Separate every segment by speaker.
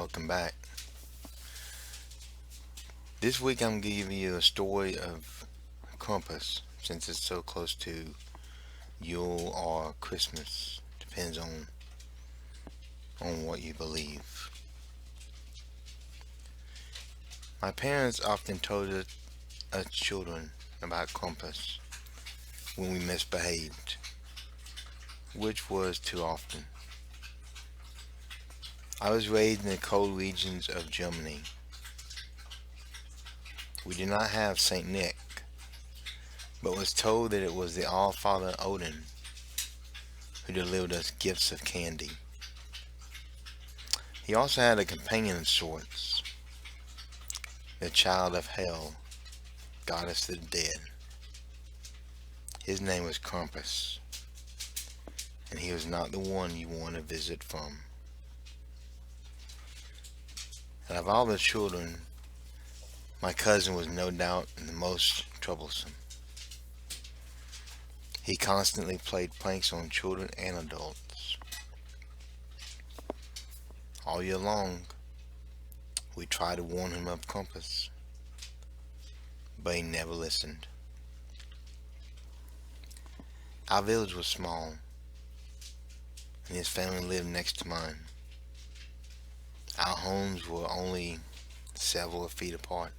Speaker 1: welcome back. This week I'm giving you a story of Krampus, since it's so close to Yule or Christmas. Depends on what you believe. My parents often told us children about Krampus when we misbehaved, which was too often. I was raised in the cold regions of Germany. We did not have Saint Nick, but was told that it was the All-Father Odin who delivered us gifts of candy. He also had a companion of sorts, the child of hell, goddess of the dead. His name was Krampus, and he was not the one you want to visit from. Out of all the children, my cousin was no doubt the most troublesome. He constantly played pranks on children and adults. All year long, we tried to warn him of Krampus, but he never listened. Our village was small, and his family lived next to mine. Our homes were only several feet apart.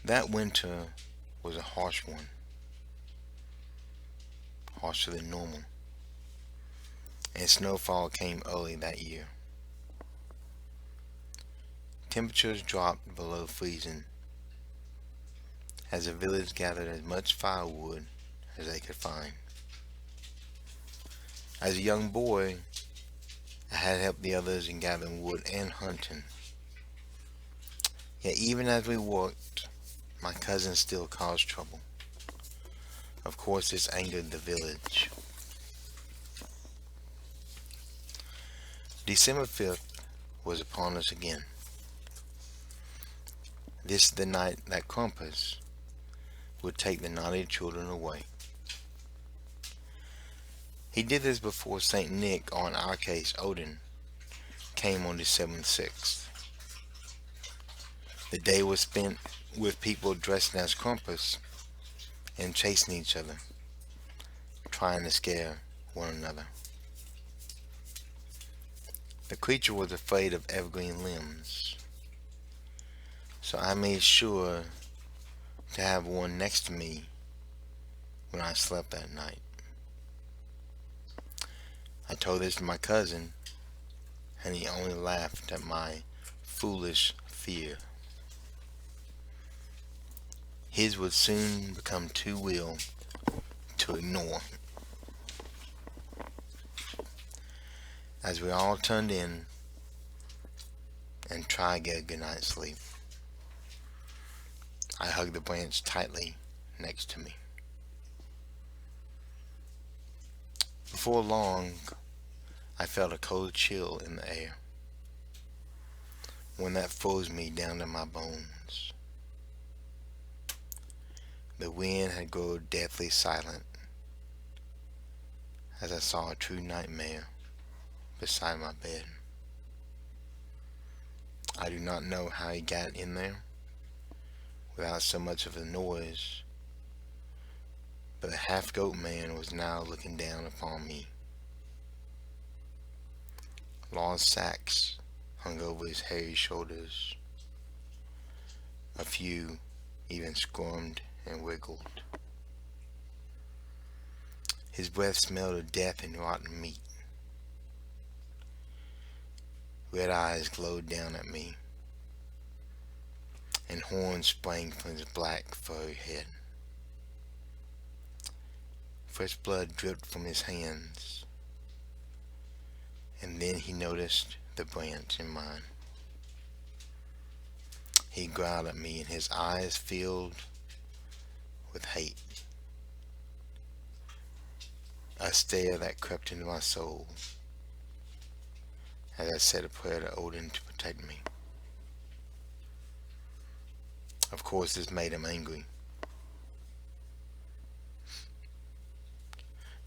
Speaker 1: That winter was a harsh one, harsher than normal, and snowfall came early that year. Temperatures dropped below freezing as the village gathered as much firewood as they could find. As a young boy, I had helped the others in gathering wood and hunting. Yet even as we worked, my cousin still caused trouble. Of course, this angered the village. December 5th was upon us again. This is the night that Krampus would take the naughty children away. He did this before Saint Nick, or in our case Odin, came on December 6th. The day was spent with people dressed as Krampus and chasing each other, trying to scare one another. The creature was afraid of evergreen limbs, so I made sure to have one next to me when I slept that night. I told this to my cousin, and he only laughed at my foolish fear. His would soon become too real to ignore. As we all turned in and tried to get a good night's sleep, I hugged the branch tightly next to me. Before long, I felt a cold chill in the air, one that froze me down to my bones. The wind had grown deathly silent as I saw a true nightmare beside my bed. I do not know how he got in there without so much of a noise, but the half-goat man was now looking down upon me. Long sacks hung over his hairy shoulders. A few even squirmed and wiggled. His breath smelled of death and rotten meat. Red eyes glowed down at me, and horns sprang from his black furry head. Fresh blood dripped from his hands, and then he noticed the branch in mine. He growled at me, and his eyes filled with hate. A stare that crept into my soul as I said a prayer to Odin to protect me. Of course, this made him angry,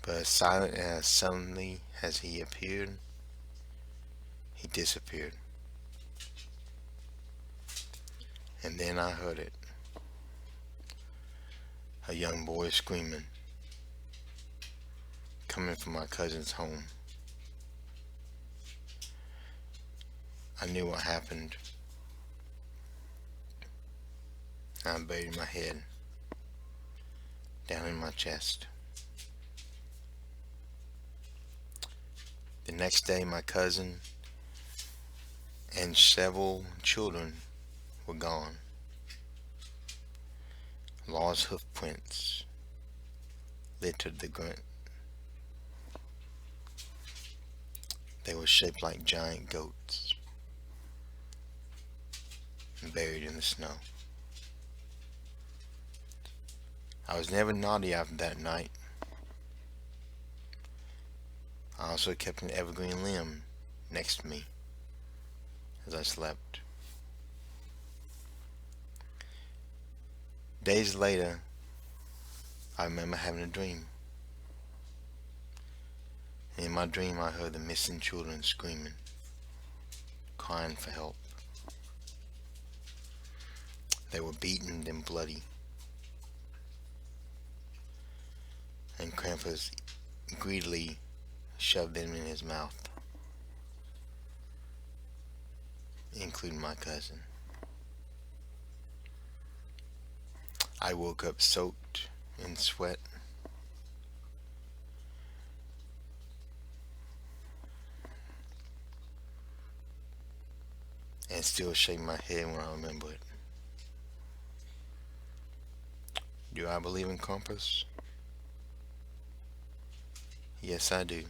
Speaker 1: but as silent and as suddenly as he appeared, he disappeared. And then I heard it. A young boy screaming, coming from my cousin's home. I knew what happened. I buried my head down in my chest. The next day, my cousin and several children were gone. Law's hoof prints littered the ground. They were shaped like giant goats and buried in the snow. I was never naughty after that night. I also kept an evergreen limb next to me as I slept. Days later, I remember having a dream. And in my dream, I heard the missing children screaming, crying for help. They were beaten and bloody. And Krampus greedily shoved them in his mouth, including my cousin. I woke up soaked in sweat. And still shake my head when I remember it. Do I believe in Krampus? Yes, I do.